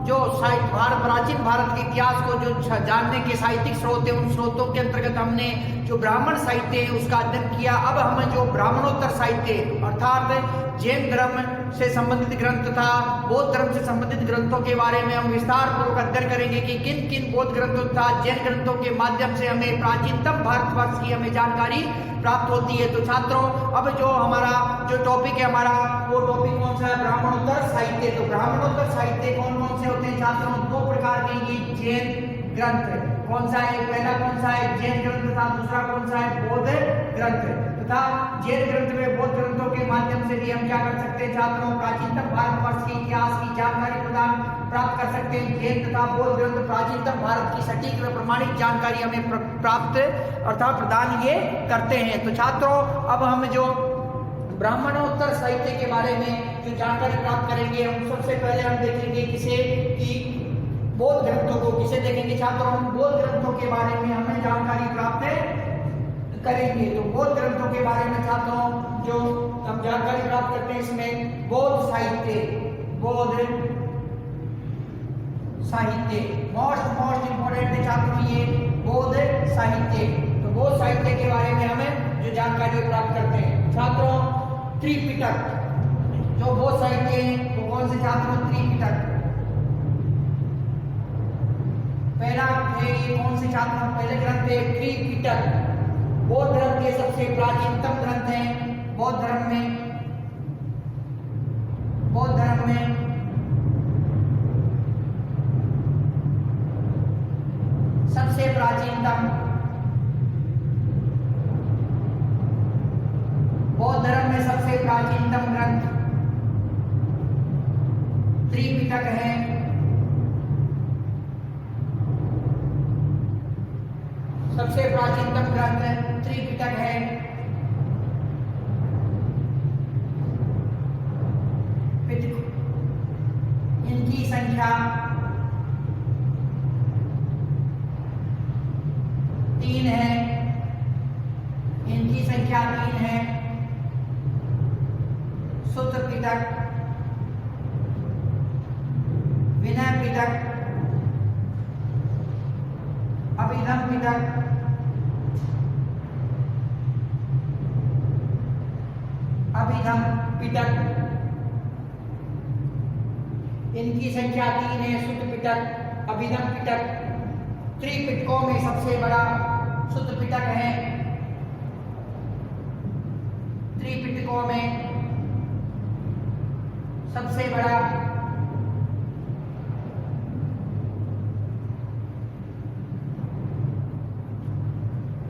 जो प्राचीन भारत के इतिहास को जो जानने के साहित्यिक स्रोत है, उन स्रोतों के अंतर्गत हमने जो ब्राह्मण साहित्य है उसका अध्ययन किया। अब हम जो ब्राह्मणोत्तर साहित्य अर्थात जैन धर्म से संबंधित ग्रंथ तथा बौद्ध धर्म से संबंधित ग्रंथों के बारे में हम विस्तार पूर्वक अध्ययन करेंगे कि किन किन बौद्ध ग्रंथों तथा जैन ग्रंथों के माध्यम से हमें प्राचीनतम भारतवर्ष की हमें जानकारी प्राप्त होती है। तो छात्रों, अब जो हमारा जो टॉपिक है हमारा, वो टॉपिक कौन सा है? ब्राह्मणोत्तर साहित्य। तो ब्राह्मणोत्तर साहित्य कौन कौन से होते हैं छात्रों? दो प्रकार के ये जैन ग्रंथ। कौन सा है? पहला कौन सा है? जैन ग्रंथ तथा दूसरा कौन सा है? बौद्ध ग्रंथ। तथा जैन ग्रंथ में बौद्ध ग्रंथों के माध्यम से भी हम क्या कर सकते हैं छात्रों? प्राचीनतम भारतवर्ष के इतिहास की जानकारी प्रदान प्राप्त कर सकते हैं। जैन तथा बौद्ध ग्रंथ प्राचीनतम भारत की सटीक व प्रमाणिक जानकारी हमें प्राप्त अर्थात प्रदान ये करते हैं। तो छात्रों, अब हम जो ब्राह्मणोत्तर साहित्य के बारे में जो जानकारी प्राप्त करेंगे, हम सबसे पहले हम देखेंगे किसे कि बौद्ध ग्रंथों को। किसे देखेंगे छात्रों? हम बौद्ध ग्रंथों के बारे में हमें जानकारी प्राप्त करेंगे। तो बौद्ध ग्रंथों के बारे में छात्रों जो हम जानकारी प्राप्त करते हैं, इसमें बौद्ध साहित्य मोस्ट इंपोर्टेंट है छात्रों ये बौद्ध साहित्य। तो बौद्ध साहित्य के बारे में हमें जो जानकारी प्राप्त करते हैं छात्रों, त्रिपिटक। जो बौद्ध साहित्य है वो कौन से छात्रों? त्रिपिटक। पहला है ये कौन से छात्रों? पहले ग्रंथ है त्रिपिटक। बौद्ध धर्म के सबसे प्राचीनतम ग्रंथ हैं। बौद्ध धर्म में सबसे प्राचीनतम ग्रंथ त्रिपिटक है। सबसे प्राचीनतम ग्रंथ त्रिपिटक है। इनकी संख्या 3 है। इनकी संख्या 3 है। सूत्र पिटक, विनय पिटक, अभिधम पिटक, इनकी संख्या 3 है। सूत्र पिटक, अभिधम पिटक। त्रिपिटकों में सबसे बड़ा सूत्र पिटक है। त्रिपिटकों में सबसे बड़ा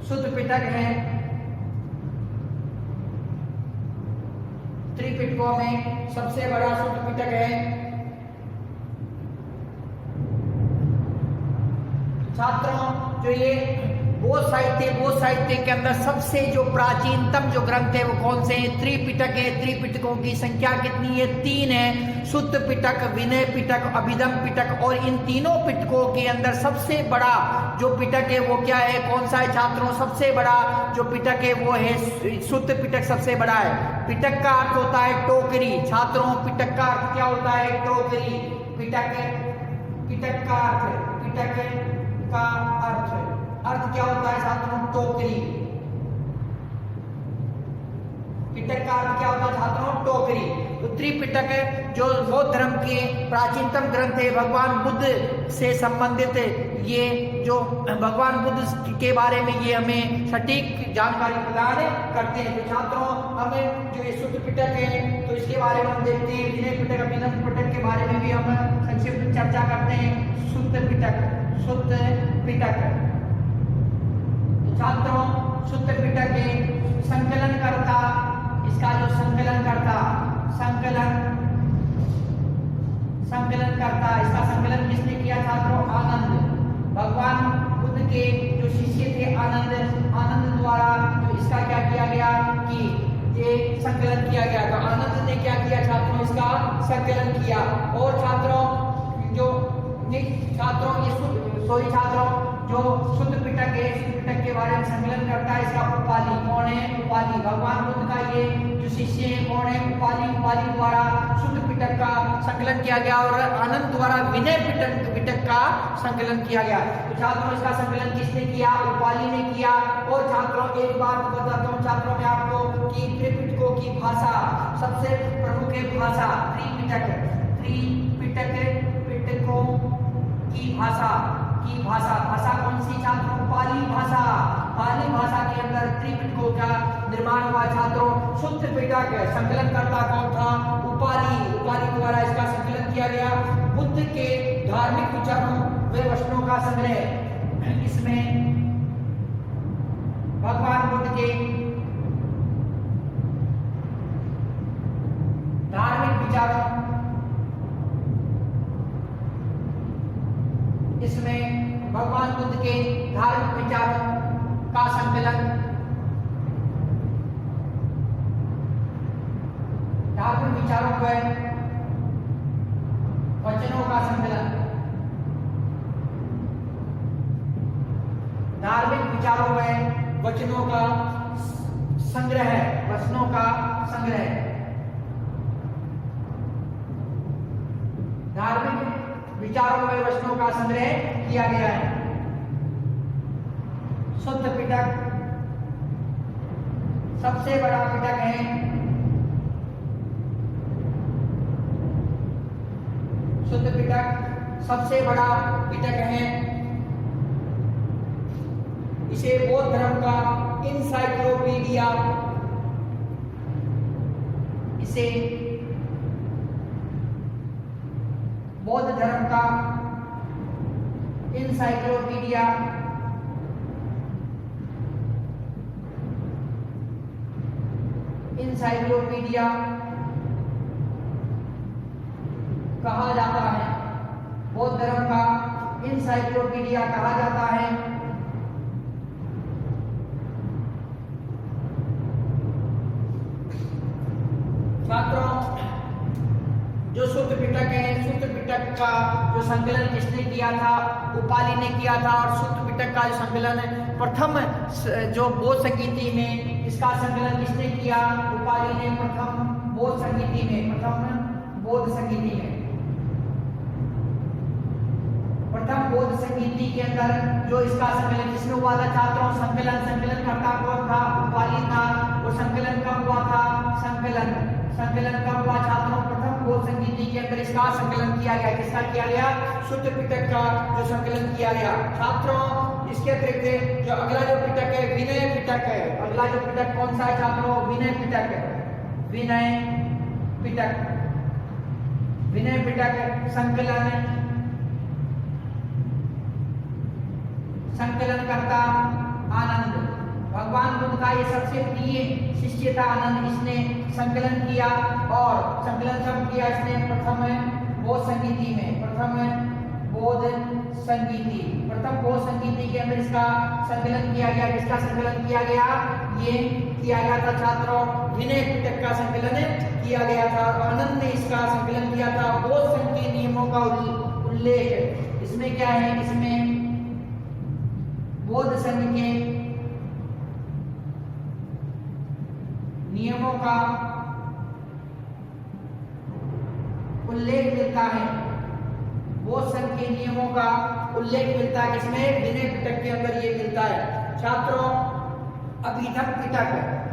सूत्र पिटक है। त्रिपिटकों में सबसे बड़ा सूत्र पिटक है। छात्रों, जो ये बौद्ध साहित्य के अंदर सबसे जो प्राचीनतम जो ग्रंथ है वो कौन से हैं? त्रिपिटक है। त्रिपिटकों की संख्या कितनी है? 3 है। सूत्र पिटक, विनय पिटक, अभिधम पिटक। और इन तीनों पिटकों के अंदर सबसे बड़ा जो पिटक है वो क्या है? कौन सा है छात्रों? सबसे बड़ा जो पिटक है वो है सूत्र पिटक। सबसे बड़ा है। पिटक का अर्थ होता है टोकरी। छात्रों, पिटक का अर्थ क्या होता है? टोकरी। पिटक का अर्थ क्या होता है छात्रों? टोकरी। पिटक का अर्थ क्या होता है छात्रों? टोकरी। तो त्रिपिटक जो बौद्ध धर्म के प्राचीनतम ग्रंथ है, भगवान बुद्ध से संबंधित ये जो भगवान बुद्ध के बारे में ये हमें सटीक जानकारी प्रदान करते हैं। तो छात्रों, हमें जो ये सूत्र पिटक है तो इसके बारे में हम देखते हैं। विनय पिटक, अभिधम पिटक के बारे में भी हम संक्षिप्त चर्चा करते हैं। सूत्र पिटक। छात्रों, सूत्र पिटक के संकलनकर्ता, इसका जो संकलनकर्ता इसका संकलन किसने किया छात्रों? आनंद। भगवान बुद्ध के जो शिष्य थे आनंद द्वारा तो इसका क्या किया गया कि ये संकलन किया गया। तो आनंद ने क्या किया छात्रों? इसका संकलन किया। और छात्रों, जो शुद्ध पिटक है, शुद्ध पिटक के बारे में संकलन करता है, इसका उपाली कौन है? उपाली भगवान बुद्ध का ये जो शिष्य है कौन है? उपाली। उपाली द्वारा शुद्ध पिटक का संकलन किया गया और आनंद द्वारा विनय पिटक का संकलन किया गया। तो छात्रों इसका संकलन किसने किया? उपाली ने किया। और छात्रों एक बात बताता हूँ छात्रों में आपको कि त्रिपिटकों की भाषा सबसे प्रमुख है भाषा त्रिपिटक। पिटकों की भाषा कौन सी छात्रों? पाली भाषा। पाली भाषा के अंदर त्रिपिटकों का निर्माण हुआ छात्रों। शुद्ध पिटक संकलनकर्ता कौन था? उपाली। उपाली द्वारा इसका संकलन किया गया। बुद्ध के धार्मिक विचारों व वचनों का संग्रह, इसमें भगवान बुद्ध के धार्मिक विचारों, इसमें भगवान बुद्ध के धार्मिक विचारों का संकलन, धार्मिक विचारों पर वचनों का संकलन, धार्मिक विचारों में वचनों का संग्रह, वचनों का संग्रह, धार्मिक विचारों में वचनों का संग्रह किया गया है। शुद्ध पिटक सबसे बड़ा पिटक है। शुद्ध पिटक सबसे बड़ा पिटक है। इसे बौद्ध धर्म का इंसाइक्लोपीडिया, इसे बौद्ध धर्म का इंसाइक्लोपीडिया कहा जाता है। बौद्ध धर्म का इंसाइक्लोपीडिया कहा जाता है। छात्रों जो शुद्ध पिटक है, शुद्ध पिटक का जो संकलन किसने किया था? उपाली ने किया था। और शुद्ध पिटक का जो संकलन प्रथम जो बौद्ध संगीति में, इसका संकलन किसने किया? उपाली ने प्रथम बौद्ध संगीति में, प्रथम बौद्ध संगीति में, प्रथम बौद्ध संगीति के अंदर जो इसका संकलन किसने हुआ था छात्रों? संकलन करता कौन था? उपाली था। और संकलन कब हुआ था? संकलन कब हुआ छात्रों? प्रथम बौद्ध संगीति के अंदर इसका संकलन किया गया। किसका किया गया? शुद्ध पिटक का जो संकलन किया गया। छात्रों इसके अतिरिक्त जो अगला जो पिटक है विनय पिटक है। अगला जो पिटक कौन सा है छात्रों? विनय पिटक है। विनय पिटक संकलन करता आनंद। भगवान बुद्ध का ये सबसे प्रिय शिष्य था आनंद। इसने संकलन किया और संकलन कब किया इसने? प्रथम बौद्ध संगीति में, प्रथम बौद्ध संगीति के अंदर इसका संकलन किया गया। किसका संकलन किया गया? ये किया गया था छात्रों विनय पिटक का संकलन किया गया था। आनंद ने इसका संकलन किया था। बौद्ध संघ के नियमों का उल्लेख इसमें क्या है? इसमें बौद्ध संघ के नियमों का उल्लेख मिलता है। बौद्ध संघ के नियमों का उल्लेख मिलता है। इसमें विनय पिटक के अंदर ये मिलता है। छात्रों अभिधम पिटक,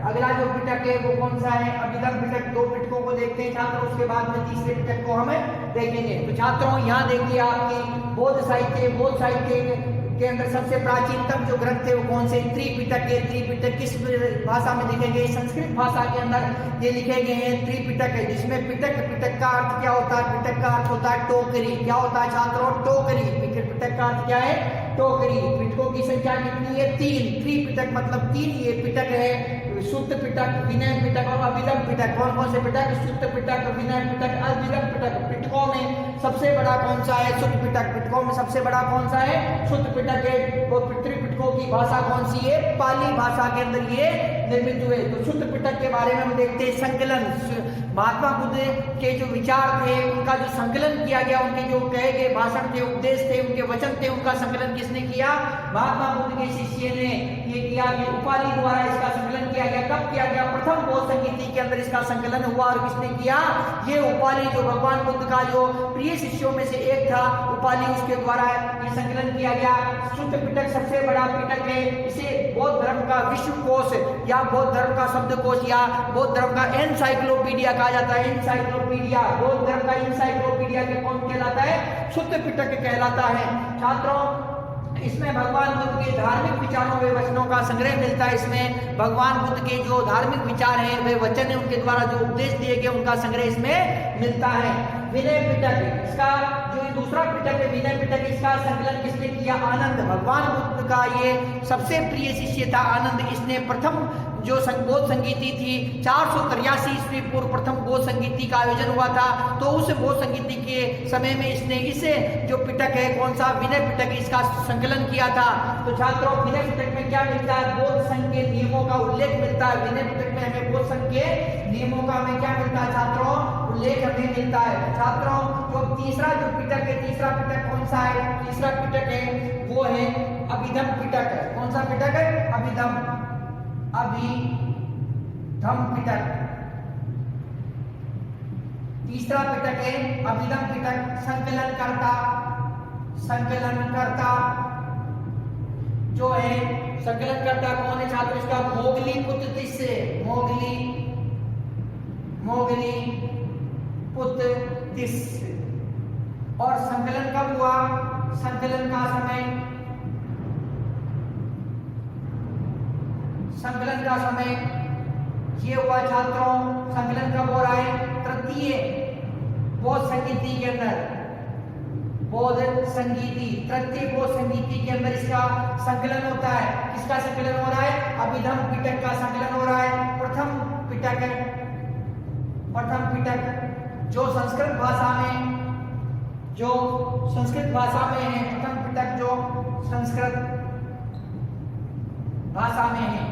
अगला जो पिटक है वो कौन सा है? अभिधम पिटक। दो पिटकों को देखते हैं छात्रों, उसके बाद में तीसरे पिटक को हम देखेंगे। तो छात्रों यहाँ देखिए आपकी बौद्ध साहित्य के अंदर सबसे प्राचीनतम जो ग्रंथ है वो कौन से? त्रिपिटक है। त्रिपिटक किस भाषा में लिखे गए? संस्कृत भाषा के अंदर ये लिखे गए हैं। त्रिपिटक है जिसमें पिटक का अर्थ क्या होता है? पिटक का अर्थ होता है टोकरी। क्या होता है छात्रों? टोकरी। पिटक का अर्थ क्या है? टोकरी। पिटकों की संख्या कितनी है? 3। त्रिपिटक मतलब 3 ये पिटक है। शुद्ध पिटक, विनय पिटक और अभिधम पिटक। कौन कौन से पिटक? शुद्ध पिटक, विनय पिटक, अभिधम पिटक। पिटकों में सबसे बड़ा कौन सा है? शुद्ध पिटक। पिटकों में सबसे बड़ा कौन सा है? शुद्ध पिटक है। वो त्रिपिटकों की भाषा कौन सी है? पाली भाषा के अंदर ये निर्मित हुए। तो शुद्ध पिटक के बारे में हम देखते हैं संकलन। महात्मा बुद्ध के जो विचार थे उनका जो संकलन किया गया, उनके जो कहे गए भाषण थे, उपदेश थे, उनके वचन थे, उनका संकलन किसने किया? महात्मा बुद्ध के शिष्य ने ये किया कि उपाली द्वारा इसका संकलन किया गया। कब किया गया? प्रथम बौद्ध संगीति के अंदर इसका संकलन हुआ। और किसने किया? ये उपाली, जो भगवान बुद्ध का जो प्रिय शिष्यों में से एक था उपाली, उसके द्वारा ये संकलन किया गया। शुद्ध पिटक सबसे बड़ा पिटक है। इसे बौद्ध धर्म का विश्वकोश या बौद्ध धर्म का शब्दकोश या बौद्ध धर्म का एनसाइक्लोपीडिया कहा जाता है। एनसाइक्लोपीडिया, बौद्ध धर्म का एनसाइक्लोपीडिया के कौन कहलाता है? शुद्ध पिटक कहलाता है। छात्रों, इसमें भगवान बुद्ध के धार्मिक विचारों व वचनों का संग्रह मिलता है। इसमें भगवान बुद्ध के जो धार्मिक विचार हैं, वे वचन है, उनके द्वारा जो उपदेश दिए गए उनका संग्रह इसमें मिलता है। विनय पिटक, इसका जो दूसरा पिटक है विनय पिटक, इसका संकलन किसने किया? आनंद। भगवान बुद्ध का ये सबसे प्रिय शिष्य था आनंद। इसने प्रथम जो बौद्ध संगीति थी 483 ईस्वी पूर्व प्रथम बौद्ध संगीति का आयोजन हुआ था। तो उस बौद्ध संगीति के समय में इसने इसे जो पिटक है कौन सा? विनय पिटक, इसका संकलन किया था। तो छात्रों, विनय पिटक में क्या मिलता है? बौद्ध संघ के नियमों का उल्लेख मिलता है। विनय पिटक में हमें बौद्ध संघ के नियमों का हमें क्या मिलता है छात्रों? उल्लेख हमें मिलता है। छात्रों, जो तीसरा जो पिटक है, तीसरा पिटक कौन सा है? तीसरा पिटक है वो है अभिधम पिटक है। कौन सा पिटक है? अभिधम पिटक। तीसरा पिटक है अभिधम पिटक। संकलनकर्ता जो है, संकलनकर्ता कौन है छात्र? इसका मोगली पुत्र तिस्य। मोगली पुत्र तिस्य। और संकलन कब हुआ? संकलन का समय ये हुआ छात्रों। संकलन कब हो रहा है? तृतीय बौद्ध संगीति के अंदर। तृतीय बौद्ध संगीति के अंदर इसका संकलन होता है। किसका संकलन हो रहा है? अभिधम पिटक का संकलन हो रहा है। प्रथम पिटक जो संस्कृत भाषा में है। प्रथम पिटक जो संस्कृत भाषा में है।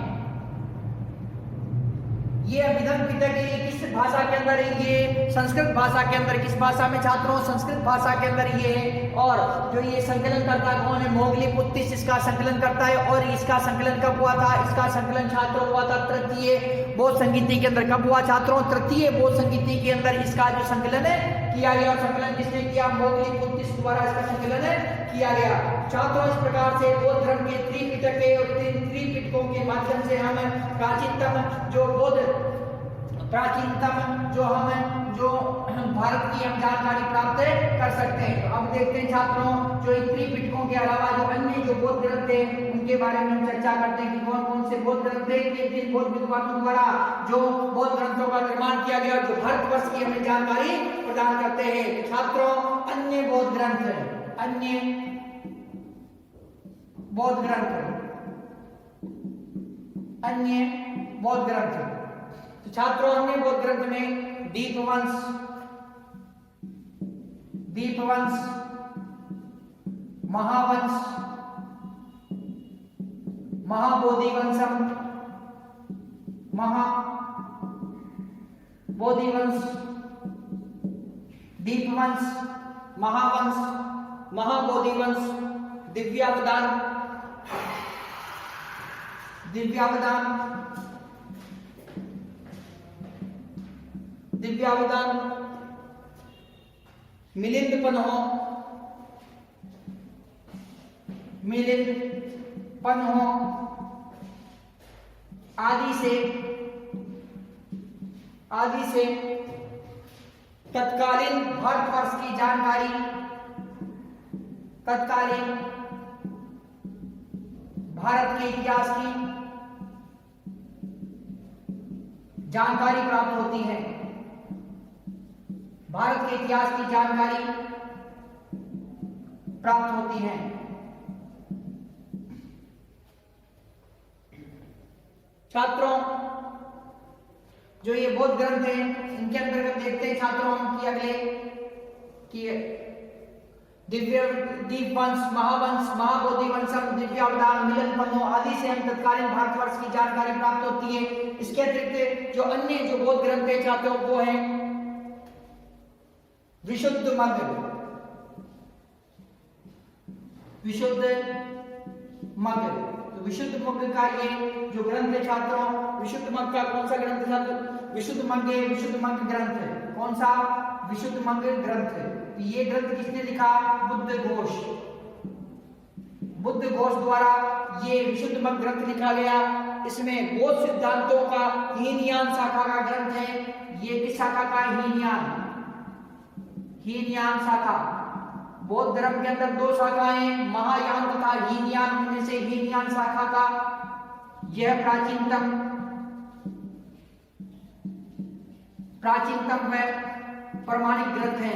ये अभिधम पिटक है। किस भाषा के अंदर है? ये संस्कृत भाषा के अंदर। किस भाषा में छात्रों? संस्कृत भाषा के अंदर ये है। और जो ये संकलन करता कौन है? मोगली पुत्र इसका संकलन करता है। और इसका संकलन कब हुआ था? इसका संकलन छात्रों हुआ था तृतीय बौद्ध संगीति के अंदर। कब हुआ छात्रों? तृतीय बौद्ध संगीति के अंदर इसका जो संकलन है किया गया। और संकलन किसने किया? मोगली पुत्र द्वारा इसका संकलन किया गया। छात्रों, इस प्रकार से बौद्ध धर्म के त्रिपिटक है। और त्रिपिटकों के माध्यम से हम जो भारत की हम जानकारी प्राप्त कर सकते हैं। तो अब देखते हैं छात्रों, जो इन त्रिपिटकों के अलावा जो अन्य जो बौद्ध ग्रंथ हैं उनके बारे में हम चर्चा करते हैं कि कौन कौन से बौद्ध ग्रंथ हैं, किन बौद्ध विद्वानों द्वारा जो बौद्ध ग्रंथों का निर्माण किया गया, जो भारतवर्ष की हमें जानकारी प्रदान करते हैं। छात्रों, अन्य बौद्ध ग्रंथ तो छात्रों, अन्य बौद्ध ग्रंथ में दीपवंश, महावंश, महाबोधिवंशम, दीपवंश, महावंश, महाबोधिवंश, दिव्यावदान, मिलिंद पन्हो आदि से तत्कालीन भारतवर्ष की जानकारी, तत्कालीन भारत के इतिहास की जानकारी प्राप्त होती है। भारत के इतिहास की जानकारी प्राप्त होती है। छात्रों, जो ये बौद्ध ग्रंथ है इनके अंतर्गत देखते हैं छात्रों हम कि अगले कि दिव्य दीप वंश, महावंश, महाबोधि वंशम, दिव्यावदान, मिलन पन्नो आदि से हम तत्कालीन भारतवर्ष की जानकारी प्राप्त होती है। इसके अतिरिक्त जो अन्य जो बौद्ध ग्रंथ है छात्रों वो है विशुद्ध मग्ग, विशुद्ध मग्ग। तो विशुद्ध मग्ग का ये जो ग्रंथ है छात्रों, विशुद्ध मग्ग का कौन सा ग्रंथ है छात्रों? विशुद्ध मग्ग है, विशुद्ध मग्ग ग्रंथ है। कौन सा? विशुद्ध मग्ग ग्रंथ है। तो ये ग्रंथ किसने लिखा? बुद्ध घोष। बुद्ध घोष द्वारा ये विशुद्ध मग्ग ग्रंथ लिखा गया। इसमें बौद्ध सिद्धांतों का हीनयान शाखा का ग्रंथ है। ये किस शाखा का? हीनयान, हीनयान शाखा। बौद्ध धर्म के अंदर दो शाखाएं, महायान तथा हीनयान। उनमें से हीनयान शाखा का यह प्राचीनतम व प्रमाणिक ग्रंथ है।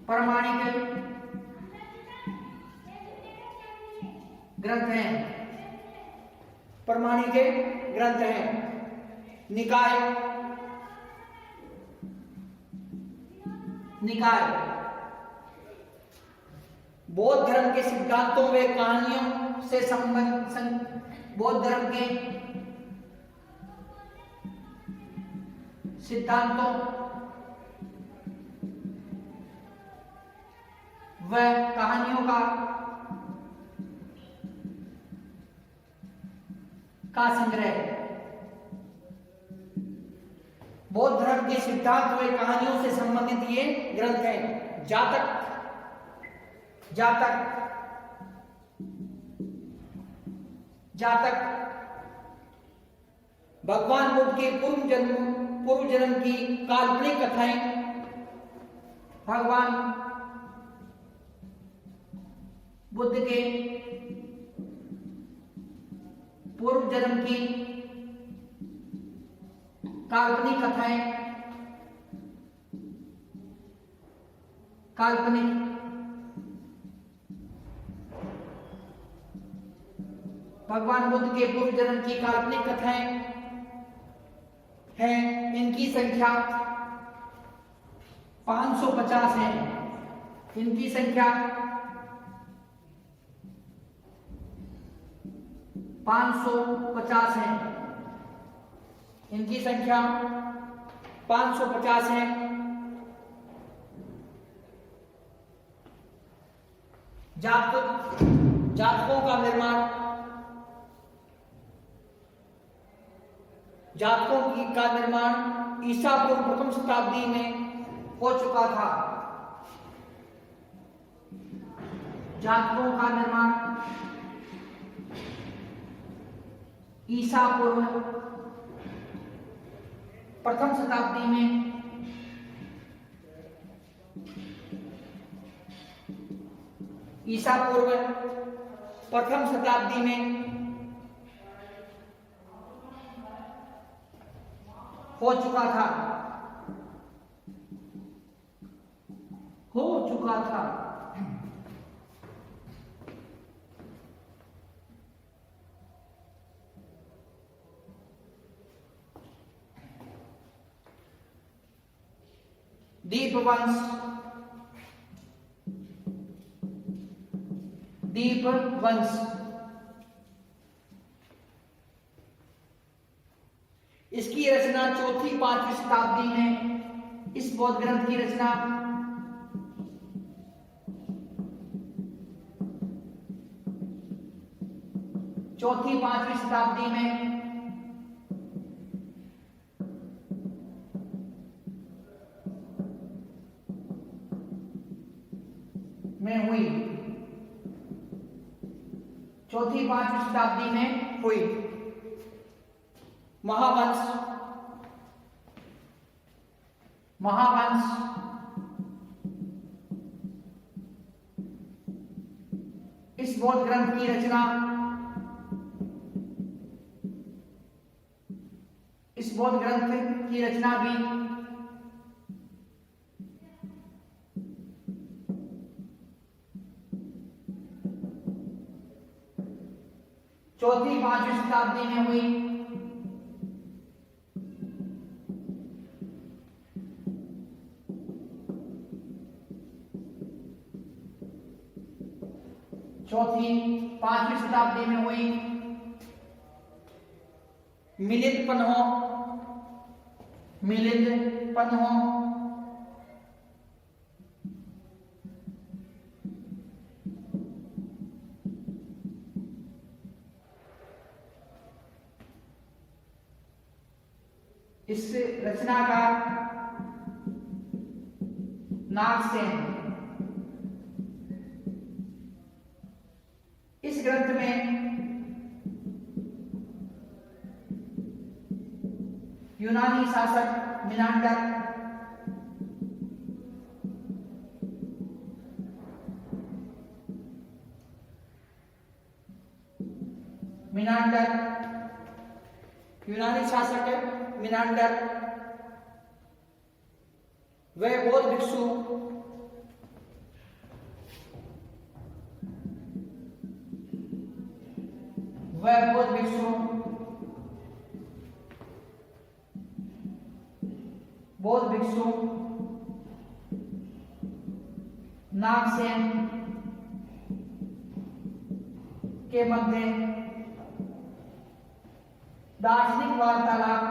प्रमाणिक ग्रंथ है, प्रमाणिक ग्रंथ है। निकाय, निकाय बौद्ध धर्म के सिद्धांतों व कहानियों से संबंध, बौद्ध धर्म के सिद्धांतों व कहानियों का संग्रह। बौद्ध धर्म के सिद्धांत व कहानियों से संबंधित ये ग्रंथ है। जातक, जातक, जातक भगवान बुद्ध के पूर्व जन्म की काल्पनिक कथाएं। भगवान बुद्ध के पूर्व जन्म की काल्पनिक कथाएं, काल्पनिक भगवान बुद्ध के पूर्व जन्म की काल्पनिक कथाएं हैं। इनकी संख्या 550 है। इनकी संख्या 550 है। इनकी संख्या 550 है। जातकों का निर्माण, जातकों का निर्माण ईसा पूर्व प्रथम शताब्दी में हो चुका था। जातकों का निर्माण ईसा पूर्व प्रथम शताब्दी में ईसा पूर्व प्रथम शताब्दी में हो चुका था, हो चुका था। दीपवंश, दीपवंश इसकी रचना 4वीं-5वीं शताब्दी में। इस बौद्ध ग्रंथ की रचना 4वीं-5वीं शताब्दी में हुई। 4वीं-5वीं शताब्दी में हुई। महावंश, महावंश इस बौद्ध ग्रंथ की रचना, इस बौद्ध ग्रंथ की रचना भी 4वीं-5वीं शताब्दी में हुई। चौथी 5वीं शताब्दी में हुई। मिलिंद पन्हो इस रचना का नागसेन। इस ग्रंथ में यूनानी शासक मिनांडर यूनानी शासक मिनांडर व बौद्ध भिक्षु नागसेन के मध्य दार्शनिक वार्तालाप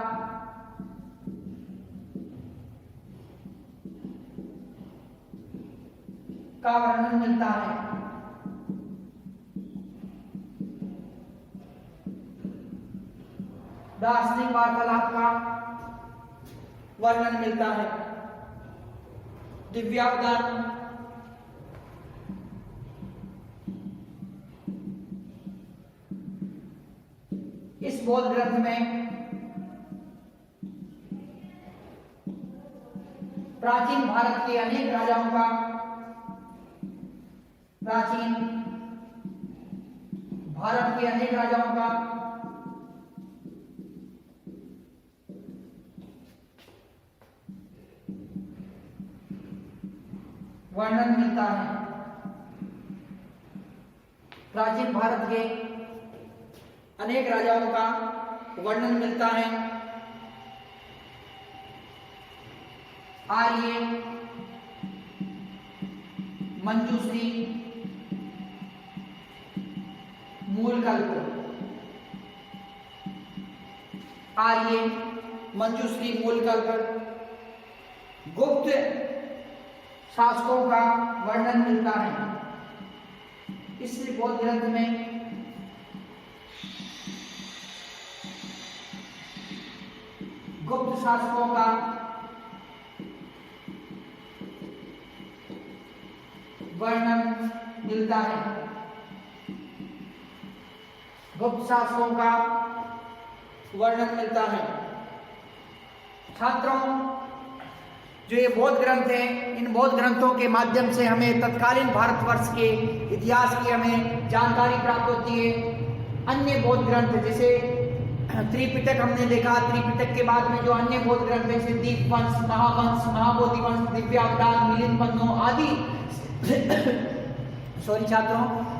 का वर्णन मिलता है। दार्शनिक वार्तालाप का वर्णन मिलता है। दिव्यावदान इस बौद्ध ग्रंथ में प्राचीन भारत के अनेक राजाओं का वर्णन मिलता है। प्राचीन भारत के अनेक राजाओं का वर्णन मिलता है। आर्य, मंजूश्री, मूलकल्प, गुप्त शासकों का वर्णन मिलता है। इस बौद्ध ग्रंथ में गुप्त शासकों का वर्णन मिलता है। छात्रों, जो ये बौद्ध ग्रंथ हैं, इन बौद्ध ग्रंथों के माध्यम से हमें तत्कालीन भारतवर्ष के इतिहास की हमें जानकारी प्राप्त होती है। अन्य बौद्ध ग्रंथ जैसे त्रिपिटक हमने देखा, त्रिपिटक के बाद में जो अन्य बौद्ध ग्रंथ जैसे दीपवंश, महावंश, महाबोधिवंश, दिव्यावदान, मिलिंद पन्हो आदि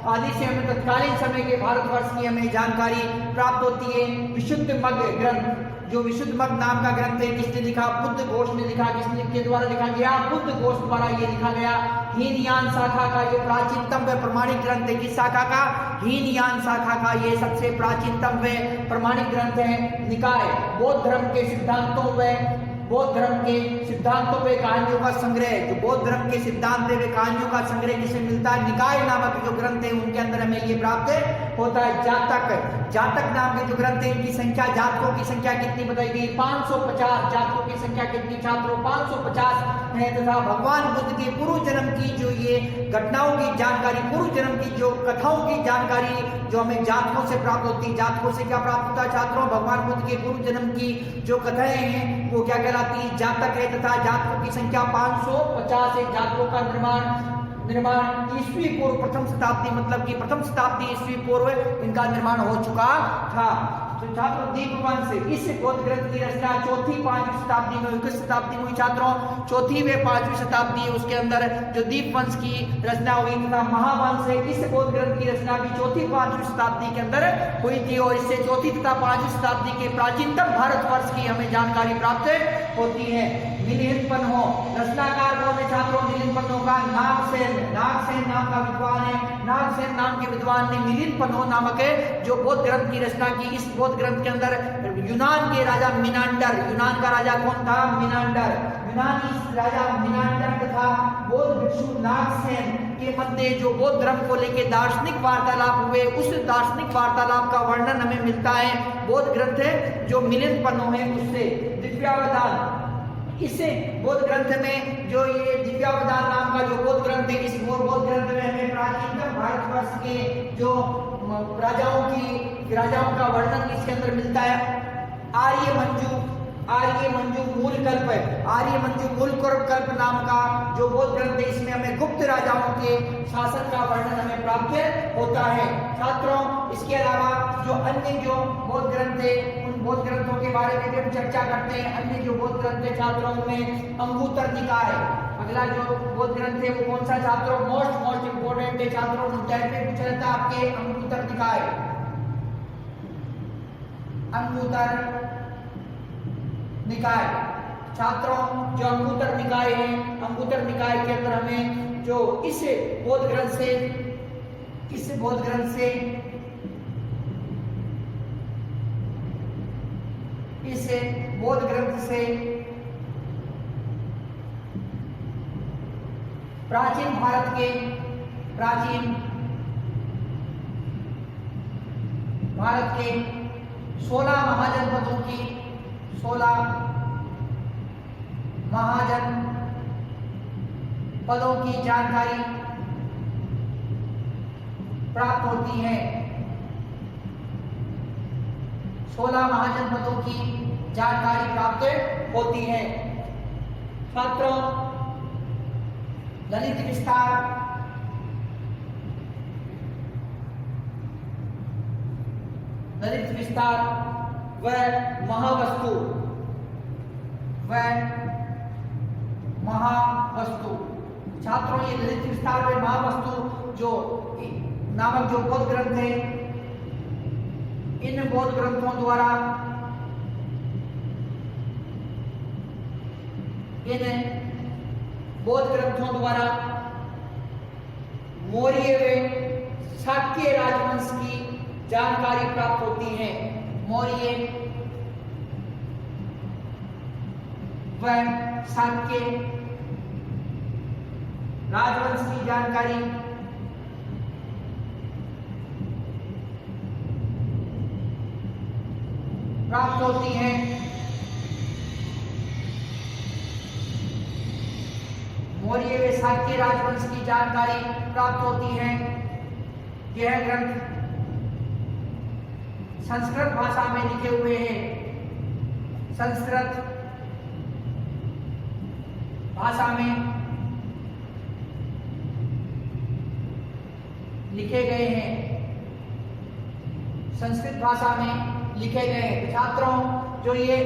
आदि से हमें तत्कालीन समय के भारतवर्ष की हमें जानकारी प्राप्त होती है। विशुद्ध मग ग्रंथ, जो विशुद्ध मग नाम का ग्रंथ है, किसने लिखा? बुद्ध घोष ने लिखा। किसके द्वारा लिखा गया? बुद्ध घोष द्वारा ये लिखा गया। हीनयान शाखा का ये प्राचीनतम व प्रमाणिक ग्रंथ है। किस शाखा का? हीनयान शाखा का ये सबसे प्राचीनतम व प्रमाणिक ग्रंथ है। निकाय, बौद्ध धर्म के सिद्धांतों व कहानियों का संग्रह, जो बौद्ध धर्म के सिद्धांत व कहानियों का संग्रह किसे मिलता है? निकाय नामक जो ग्रंथ है उनके अंदर हमें ये प्राप्त होता है। जातक नाम के जो ग्रंथ है, इनकी संख्या, जातकों की संख्या कितनी बताई गई? 550। जातकों की संख्या कितनी छात्रों? 550 है। तथा भगवान बुद्ध के पूर्व जन्म की जो ये घटनाओं की जानकारी, पूर्व जन्म की जो कथाओं की जानकारी जो हमें जातकों से प्राप्त होती है। जातकों से क्या प्राप्त होता है छात्रों? भगवान बुद्ध के पूर्व जन्म की जो कथाएं हैं वो क्या कहलाती है? जातक है। तथा जातकों की संख्या 550 है। जातकों का निर्माण ईस्वी पूर्व प्रथम शताब्दी, मतलब कि प्रथम शताब्दी ईस्वी पूर्व इनका निर्माण हो चुका था। तो छात्रों, दीपवंश इस बौद्ध ग्रंथ की रचना 4वीं-5वीं शताब्दी में, किस शताब्दी में हुई छात्रों? 4वीं व 5वीं शताब्दी, उसके अंदर जो दीपवंश की रचना हुई तथा महावंश है, इस बौद्ध ग्रंथ की रचना भी 4वीं-5वीं शताब्दी के अंदर हुई थी। और इससे 4वीं तथा 5वीं शताब्दी के प्राचीनतम भारतवर्ष की हमें जानकारी प्राप्त होती है। मिलिंद पन्हो। रचनाकार कौन है छात्रों मिलिंद पन्हो का? नागसेन नाम का विद्वान है। नागसेन नाम के विद्वान ने मिलिंद पन्हो नामक जो बौद्ध ग्रंथ की रचना की। इस बौद्ध ग्रंथ के अंदर यूनान के राजा मिनांडर, यूनान का राजा कौन था? मिनांडर। यूनानी राजा मिनांडर तथा बौद्ध भिक्षु नागसेन के मध्य जो बौद्ध धर्म को लेकर दार्शनिक वार्तालाप हुए, उस दार्शनिक वार्तालाप का वर्णन हमें मिलता है बौद्ध ग्रंथ जो मिलिंद पन्हो है उससे। दिव्यावदान, इसे बौद्ध ग्रंथ में जो ये दिव्यावदान नाम का जो बौद्ध ग्रंथ है, इस बौद्ध ग्रंथ में हमें प्राचीनतम भारतवर्ष के जो राजाओं का वर्णन इसके अंदर मिलता है। आर्य मंजू मूल कल्प नाम का जो बौद्ध ग्रंथ है, इसमें हमें गुप्त राजाओं के शासन का वर्णन हमें प्राप्त होता है। छात्रों इसके अलावा जो अन्य जो बौद्ध ग्रंथ है, उन बौद्ध ग्रंथों के बारे में भी हम चर्चा करते हैं। अन्य जो बौद्ध ग्रंथ है छात्रों में अंगुत्तर निकाय, अगला जो बौद्ध ग्रंथ है वो कौन सा छात्रों? मोस्ट इंपोर्टेंट है छात्रों, टैग में पूछा जाता है आपके अंगुत्तर निकाय। अंगुत्तर निकाय छात्रों जो अंगुत्तर निकाय है, अंगुत्तर निकाय के अंदर हमें जो इस बौद्ध ग्रंथ से प्राचीन भारत के 16 महाजनपदों की 16 महाजनपदों की जानकारी प्राप्त होती है। 16 महाजनपदों की जानकारी प्राप्त होती है। छात्रों ललित विस्तार व महावस्तु छात्रों ये ललित विस्तार व महावस्तु जो नामक जो बौद्ध ग्रंथ है, इन बौद्ध ग्रंथों द्वारा मौर्य व शाक्य राजवंश की जानकारी प्राप्त होती है। मौर्य व शाक्य राजवंश की जानकारी प्राप्त होती है। मौर्य व शाक्य राजवंश की जानकारी प्राप्त होती है। यह ग्रंथ संस्कृत भाषा में लिखे हुए हैं। संस्कृत भाषा में लिखे गए हैं। संस्कृत भाषा में लिखे गए हैं। छात्रों जो ये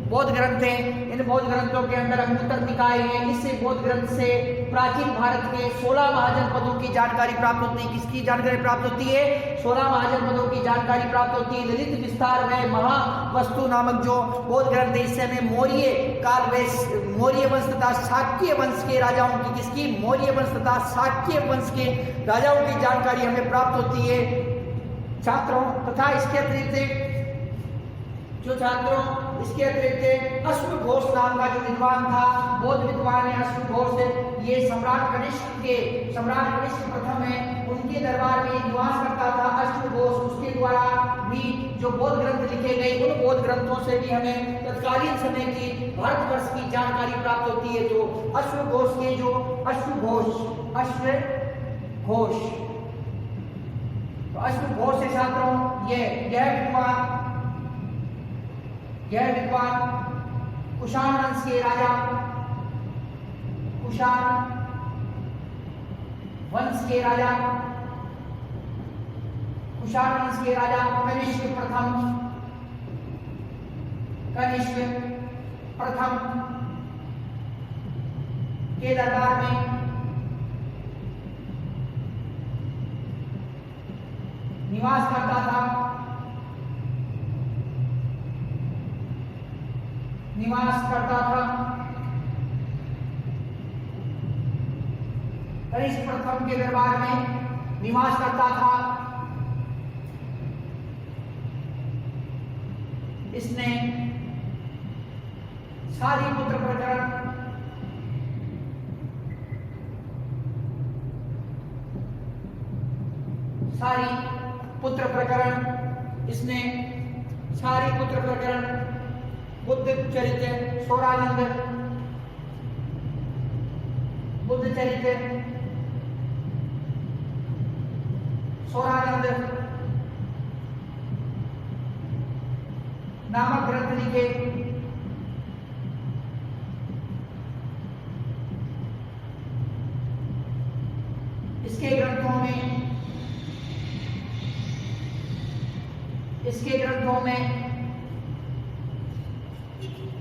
बौद्ध ग्रंथ हैं, इन बौद्ध ग्रंथों के अंदर अंगुत्तर निकाय है। इस बौद्ध ग्रंथ से प्राचीन भारत के 16 महाजनपदों की जानकारी प्राप्त होती है। किसकी जानकारी प्राप्त होती है? 16 महाजनपदों की जानकारी प्राप्त होती है। ललित विस्तार व महावस्तु नामक जो बौद्ध ग्रंथ है, इससे हमें मौर्य वंश तथा शाक्य वंश के राजाओं की मौर्य वंश तथा शाक्य वंश के राजाओं की जानकारी हमें प्राप्त होती है। छात्रों तथा इसके अतिरिक्त अश्वघोष नाम का जो विद्वान था, बौद्ध विद्वान है अश्वघोष, ये सम्राट कनिष्क प्रथम है, उनके दरबार में निवास करता था अश्वघोष। उसके द्वारा भी जो बौद्ध ग्रंथ लिखे गए, उन बौद्ध ग्रंथों से भी हमें तत्कालीन समय की भारतवर्ष की जानकारी प्राप्त होती है। तो अश्वघोष से छात्रों यह विद्वान कुषाण वंश के राजा कनिष्क प्रथम के दरबार में निवास करता था। कनिष्क प्रथम के दरबार में निवास करता था। इसने सारी पुत्र प्रकरण इसने सारी पुत्र प्रकरण, बुद्ध चरित्र, सोरानंद, बुद्ध चरित्र, सोरानंद नामक ग्रंथ लिखे।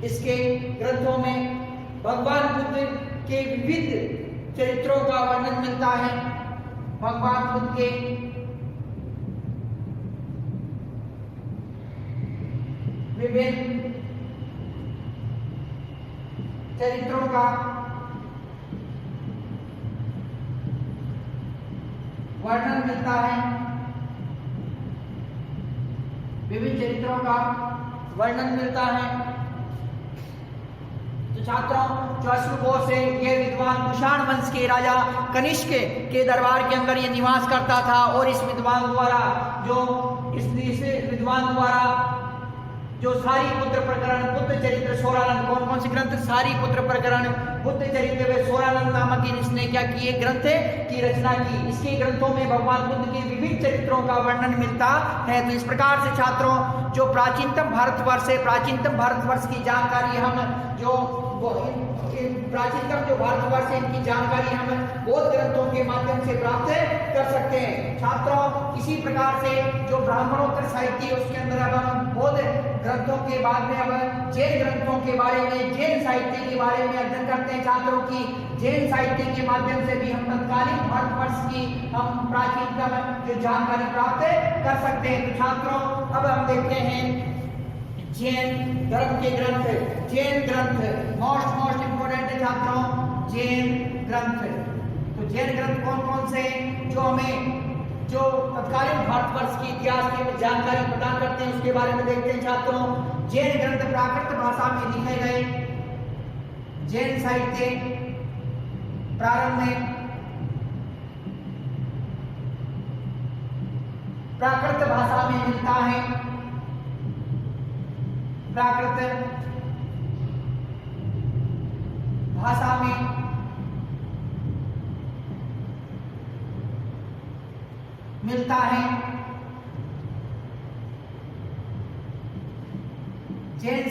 इसके ग्रंथों में भगवान बुद्ध के विविध चरित्रों का वर्णन मिलता है। भगवान बुद्ध के विभिन्न चरित्रों का वर्णन मिलता है। विभिन्न चरित्रों का वर्णन मिलता है। तो छात्रों, जो अश्वघोष है ये विद्वान कुषाण वंश के राजा कनिष्क के दरबार के अंदर ये निवास करता था। और इस विद्वान द्वारा जो सारी पुत्र प्रकरण, बुद्ध चरित्र, सोरानंद, कौन कौन से ग्रंथ? सारी पुत्र प्रकरण, बुद्ध चरित्र व सोरानंद नामक इसने क्या किए? ग्रंथ की रचना की। इसके ग्रंथों में भगवान बुद्ध के विभिन्न चरित्रों का वर्णन मिलता है। तो इस प्रकार से छात्रों, जो प्राचीनतम भारतवर्ष है, प्राचीनतम भारतवर्ष की जानकारी प्राचीनतम जो भारतवर्ष है इनकी जानकारी हम बौद्ध ग्रंथों के माध्यम से प्राप्त कर सकते हैं। छात्रों, इसी प्रकार से जो ब्राह्मणोत्तर साहित्य है उसके अंदर अब हम बौद्ध ग्रंथों के बाद में अब जैन ग्रंथों के बारे में, जैन साहित्य के बारे में अध्ययन करते हैं। छात्रों की जैन साहित्य के माध्यम से भी हम तत्कालीन भारतवर्ष की हम प्राचीनतम जो जानकारी प्राप्त कर सकते हैं। तो छात्रों, अब हम देखते हैं जैन धर्म के ग्रंथ। जैन ग्रंथ मोस्ट इंपोर्टेंट है छात्रों, जैन ग्रंथ। तो जैन ग्रंथ कौन कौन से जो हमें जो तत्कालीन भारतवर्ष के इतिहास की जानकारी प्रदान करते हैं उसके बारे में देखते हैं। छात्रों, जैन ग्रंथ प्राकृत भाषा में लिखे गए। जैन साहित्य प्रारंभ में प्राकृत भाषा में मिलता है। प्राकृत भाषा में मिलता है। जैन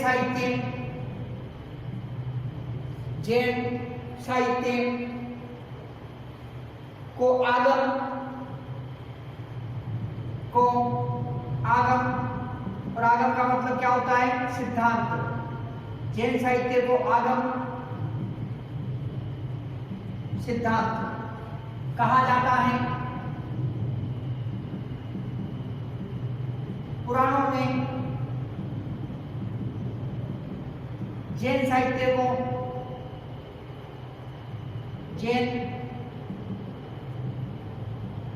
साहित्य को आगम और आगम का मतलब क्या होता है? सिद्धांत। जैन साहित्य को आगम सिद्धांत कहा जाता है। पुराणों में जैन साहित्य को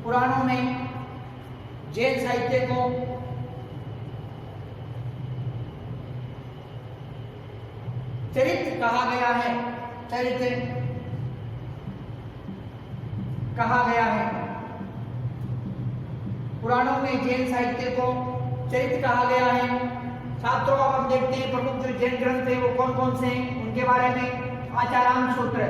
पुराणों में जैन साहित्य को चरित्र कहा गया है। चरित्र कहा गया है। पुराणों में जैन साहित्य को चरित्र कहा गया है। छात्रों, अब हम देखते हैं प्रमुख जो जैन ग्रंथ है वो कौन कौन से हैं उनके बारे में। आचारांग सूत्र,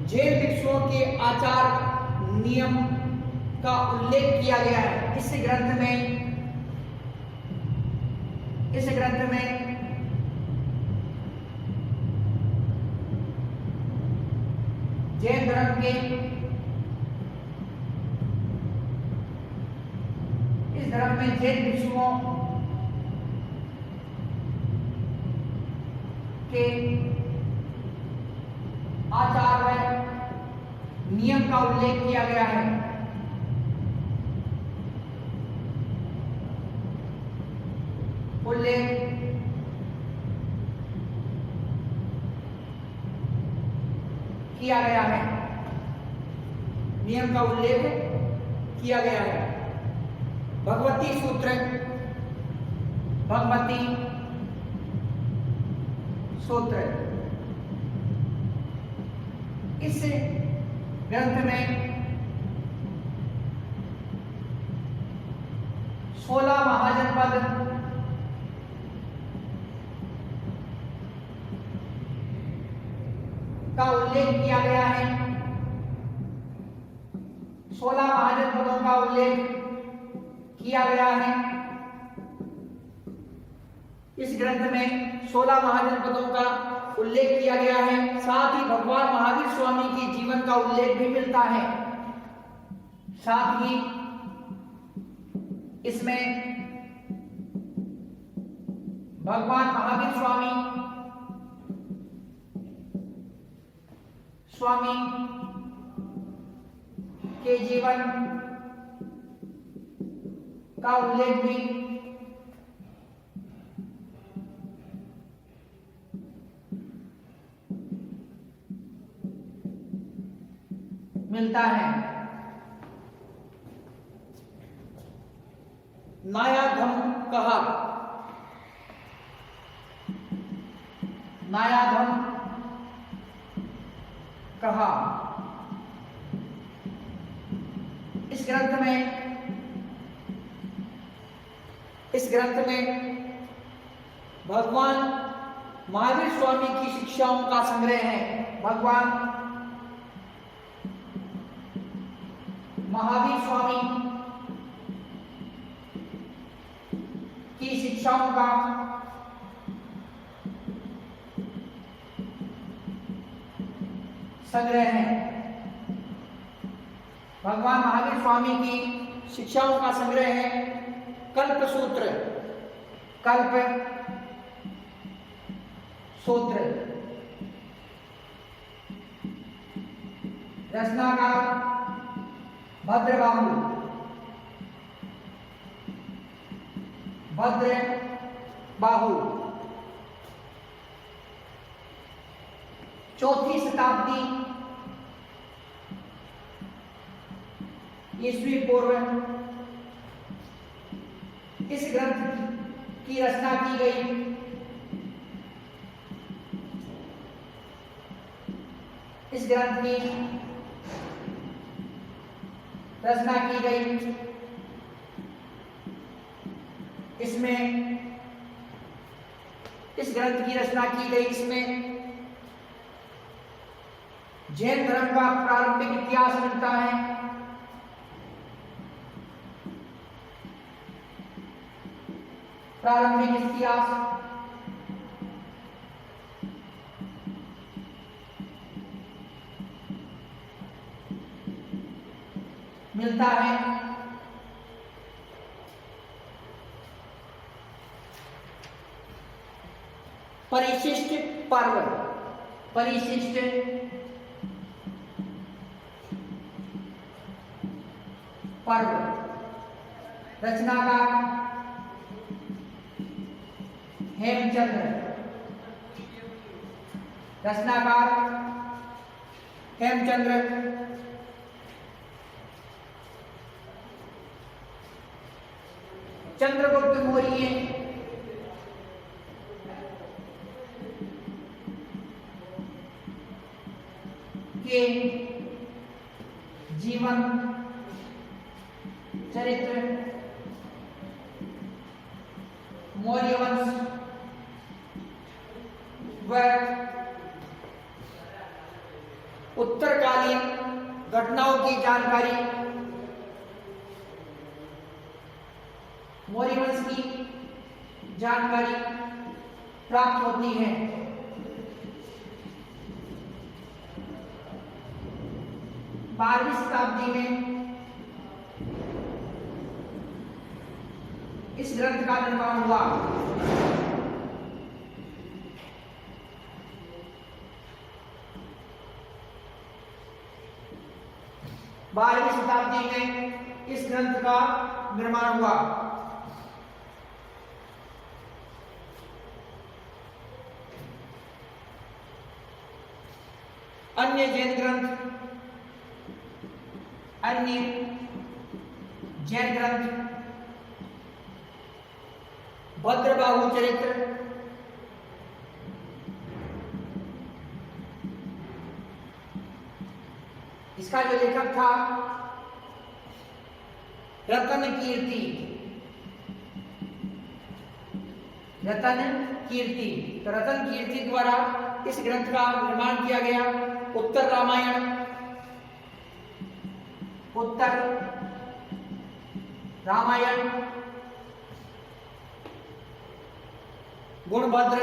जैन भिक्षुओं के आचार नियम का उल्लेख किया गया है। इस ग्रंथ में जैन धर्म के इस धर्म में जैन भिक्षुओं के आचार व नियम का उल्लेख किया गया है। उल्लेख किया गया है, नियम का उल्लेख किया गया है। भगवती सूत्र, भगवती सूत्र, इस ग्रंथ में 16 महाजनपद का उल्लेख किया गया है। 16 महाजनपदों का उल्लेख किया गया है। इस ग्रंथ में 16 महाजनपदों का उल्लेख किया गया है। साथ ही भगवान महावीर स्वामी के जीवन का उल्लेख भी मिलता है। साथ ही इसमें भगवान महावीर स्वामी के जीवन का उल्लेख भी मिलता है। नायाधम कहा, नायाधम कहा, इस ग्रंथ में भगवान महावीर स्वामी की शिक्षाओं का संग्रह है। भगवान महावीर स्वामी की शिक्षाओं का संग्रह है। भगवान महावीर स्वामी की शिक्षाओं का संग्रह है। कल्प सूत्र, कल्प सूत्र, रचनाकार भद्रबाहु, भद्रबाहु, 4वीं शताब्दी ईस्वी पूर्व इस ग्रंथ की रचना की गई। इस ग्रंथ की रचना की गई। इसमें इस ग्रंथ की रचना की गई। इसमें जैन धर्म का प्रारंभिक इतिहास मिलता है। प्रारंभिक इतिहास, मिलता है। परिशिष्ट पर्व, परिशिष्ट पर्व, रचनाकार हेमचंद्र, रचनाकार हेमचंद्र, चंद्रगुप्त मौर्य के जीवन चरित्र, मौर्य वंश व उत्तरकालीन घटनाओं की जानकारी, मौर्य वंश की जानकारी प्राप्त होती है। बारहवीं शताब्दी में इस ग्रंथ का निर्माण हुआ। बारहवीं शताब्दी में इस ग्रंथ का निर्माण हुआ। अन्य जैन ग्रंथ, अन्य जैन ग्रंथ, भद्रबाहु चरित्र, इसका जो लेखक था रतन कीर्ति, रतन कीर्ति। तो रतन कीर्ति द्वारा इस ग्रंथ का निर्माण किया गया। उत्तर रामायण, उत्तर रामायण, गुणभद्र,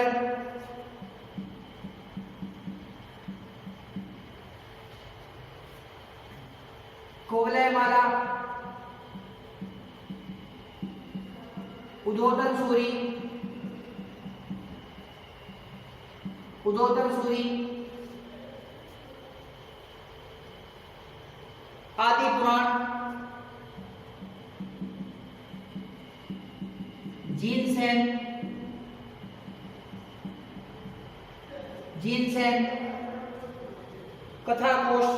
कोवलयमाला, उद्योतन सूरी, उद्योतन सूरी, आदि पुराण, जीनसेन, जीनसेन, कथाकोश,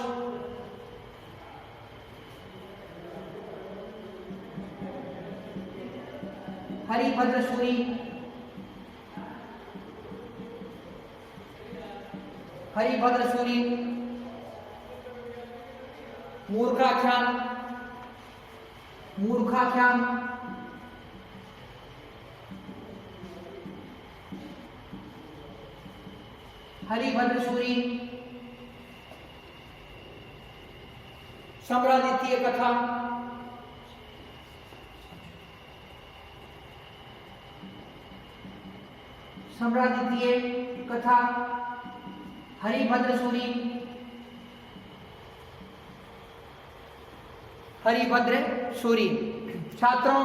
हरिभद्र सूरी, हरिभद्र सूरी, मूर्खाख्यान, मूर्खाख्यान, हरिभद्र सूरी, सम्रादित्य कथा, सम्रादित्य कथा, हरिभद्र सूरी, हरिभद्र सूरी। छात्रों,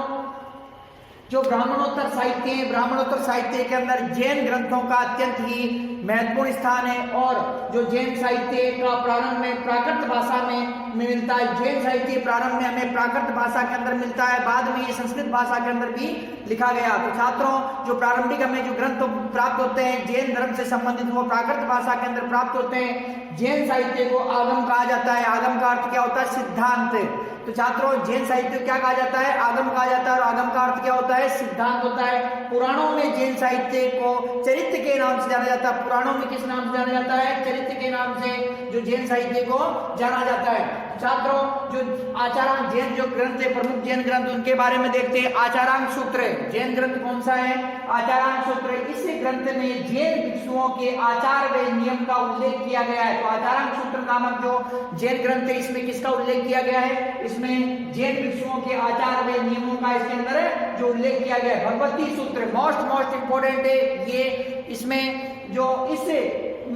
जो ब्राह्मणोत्तर साहित्य है, ब्राह्मणोत्तर साहित्य के अंदर जैन ग्रंथों का अत्यंत ही महत्वपूर्ण स्थान है। और जो जैन साहित्य का प्रारंभ में प्राकृत भाषा में मिलता है, जैन साहित्य प्रारंभ में हमें प्राकृत भाषा के अंदर मिलता है, बाद में ये संस्कृत भाषा के अंदर भी लिखा गया। तो छात्रों, जो प्रारंभिक हमें जो ग्रंथ प्राप्त होते हैं जैन धर्म से संबंधित, वो प्राकृत भाषा के अंदर प्राप्त होते हैं। जैन साहित्य को आगम कहा जाता है। आगम का अर्थ क्या होता है? सिद्धांत। तो छात्रों, जैन साहित्य क्या कहा जाता है? आगम कहा जाता है। और आगम का अर्थ क्या होता है? सिद्धांत होता है। पुराणों में जैन साहित्य को चरित्र के नाम से जाना जाता है। पुराणों में किस नाम से जाना जाता है? चरित्र के नाम से जो जैन साहित्य को जाना जाता है। छात्रों, जो आचारांक जैन जो ग्रंथ है, प्रमुख जैन ग्रंथ, उनके बारे में देखते हैं। आचारांक सूत्र जैन ग्रंथ कौन सा है? आचारांक सूत्र। इस ग्रंथ में जैन भिक्षुओं के आचार व नियम का उल्लेख किया गया है। तो आचारांक सूत्र नामक जो जैन ग्रंथ है, इसमें किसका उल्लेख किया गया है? इसमें जैन भिक्षुओं के आचार व नियमों का इसके अंदर जो उल्लेख किया गया है। भगवती सूत्र मोस्ट इंपोर्टेंट है ये। इसमें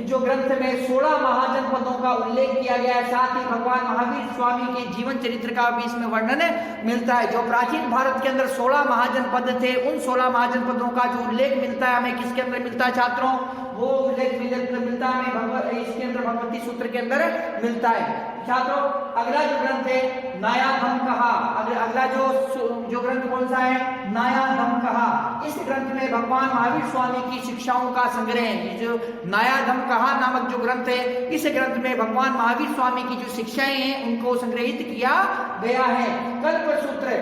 जो ग्रंथ में 16 महाजनपदों का उल्लेख किया गया है, साथ ही भगवान महावीर स्वामी के जीवन चरित्र का भी इसमें वर्णन मिलता है। जो प्राचीन भारत के अंदर 16 महाजनपद थे, उन 16 महाजनपदों का जो उल्लेख मिलता है हमें किसके अंदर मिलता है छात्रों? वो उल्लेख मिलता है हमें इसके अंदर भगवती सूत्र के अंदर मिलता है। छात्रों, अगला जो ग्रंथ है नायाधम कहा। अगला जो ग्रंथ कौन सा है? नायाधम कहा। इस ग्रंथ में भगवान महावीर स्वामी की शिक्षाओं का संग्रह है। जो नायाधम कहा नामक जो ग्रंथ है, इस ग्रंथ में भगवान महावीर स्वामी की जो शिक्षाएं हैं उनको संग्रहित किया गया है। कल्पसूत्र,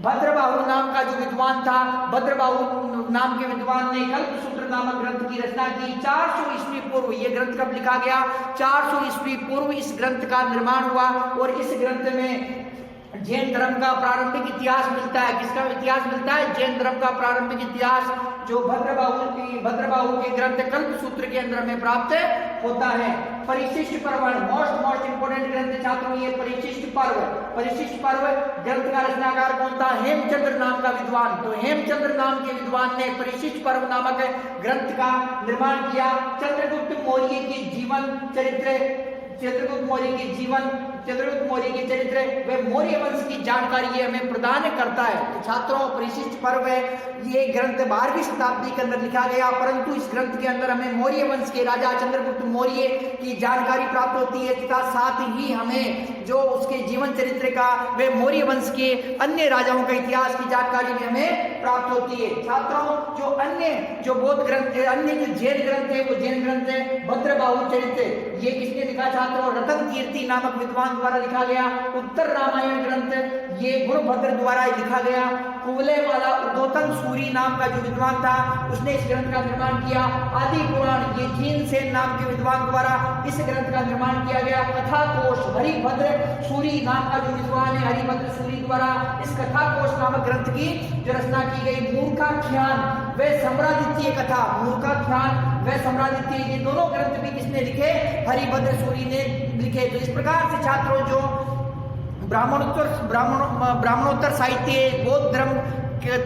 भद्रबाहु नाम का जो विद्वान था, भद्रबाहु नाम के विद्वान ने कल्पसूत्र नामक ग्रंथ की रचना की। 400 ईस्वी पूर्व ये ग्रंथ कब लिखा गया? 400 ईस्वी पूर्व इस ग्रंथ का निर्माण हुआ। और इस ग्रंथ में जैन धर्म का प्रारंभिक इतिहास मिलता है। किसका इतिहास मिलता है? जैन धर्म का प्रारंभिक इतिहास जो भद्रबाहु के ग्रंथ कल्पसूत्र के अंदर में प्राप्त होता है। परिशिष्ट पर्व मोस्ट इंपोर्टेंट ग्रंथ छात्रों, ये परिशिष्ट पर्व ग्रंथ का रचनाकार कौन था? हेमचंद्र नाम का विद्वान। तो हेमचंद्र नाम के विद्वान ने परिशिष्ट पर्व नामक ग्रंथ का निर्माण किया। चंद्रगुप्त मौर्य की जीवन चंद्रगुप्त मौर्य के चरित्र व मौर्य वंश की जानकारी ये हमें प्रदान करता है। तो छात्रों, परिशिष्ट पर्व है, ये ग्रंथ 12वीं शताब्दी के अंदर लिखा गया, परंतु इस ग्रंथ के अंदर हमें मौर्य वंश के राजा चंद्रगुप्त मौर्य की जानकारी प्राप्त होती है तथा साथ ही हमें जो उसके जीवन चरित्र का व मौर्य वंश के अन्य राजाओं का इतिहास की जानकारी भी हमें प्राप्त होती है। छात्रों, जो बौद्ध ग्रंथ है, अन्य जो जैन ग्रंथ है, वो जैन ग्रंथ है भद्रबाहु चरित्र। ये किसने लिखा छात्रों? रतन कीर्ति नामक विद्वान द्वारा लिखा गया। उत्तर रामायण ग्रंथ ये गुणभद्र द्वारा लिखा गया। कुवलय वाला उद्योतन सूरी नाम का जो विद्वान था उसने इस ग्रंथ का निर्माण किया। आदि पुराण ये जीन सेन नाम के विद्वान द्वारा इस ग्रंथ का निर्माण किया गया। कथा कोश हरिभद्र सूरी नाम का जो विद्वान है, हरिभद्र सूरी द्वारा इस कथा कोश नामक ग्रंथ की जो रचना की गई। मूर्खाख्यान व सम्रादित्य कथा, मूर्खाख्यान व सम्रादित्य ये दोनों ग्रंथ भी किसने लिखे? हरिभद्र सूरी ने लिखे। तो इस प्रकार से छात्रों, जो ब्राह्मणोत्तर साहित्य, बौद्ध धर्म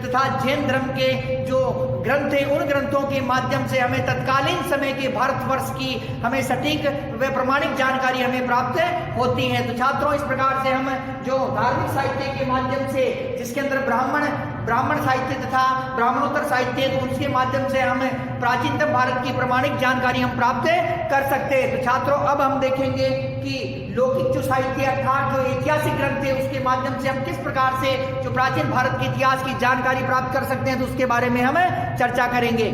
तथा जैन धर्म के जो ग्रंथ हैं, उन ग्रंथों के माध्यम से हमें तत्कालीन समय के भारतवर्ष की हमें सटीक व प्रमाणिक जानकारी हमें प्राप्त होती है। तो छात्रों, इस प्रकार से हम जो धार्मिक साहित्य के माध्यम से, जिसके अंदर ब्राह्मण साहित्य तथा ब्राह्मणोत्तर साहित्य, तो उसके माध्यम से हम प्राचीनतम भारत की प्रमाणिक जानकारी हम प्राप्त कर सकते हैं। तो छात्रों, अब हम देखेंगे कि लौकिक जो साहित्य अर्थात जो ऐतिहासिक ग्रंथ है उसके माध्यम से हम किस प्रकार से जो प्राचीन भारत के इतिहास की जानकारी प्राप्त कर सकते हैं, तो उसके बारे में हम चर्चा करेंगे।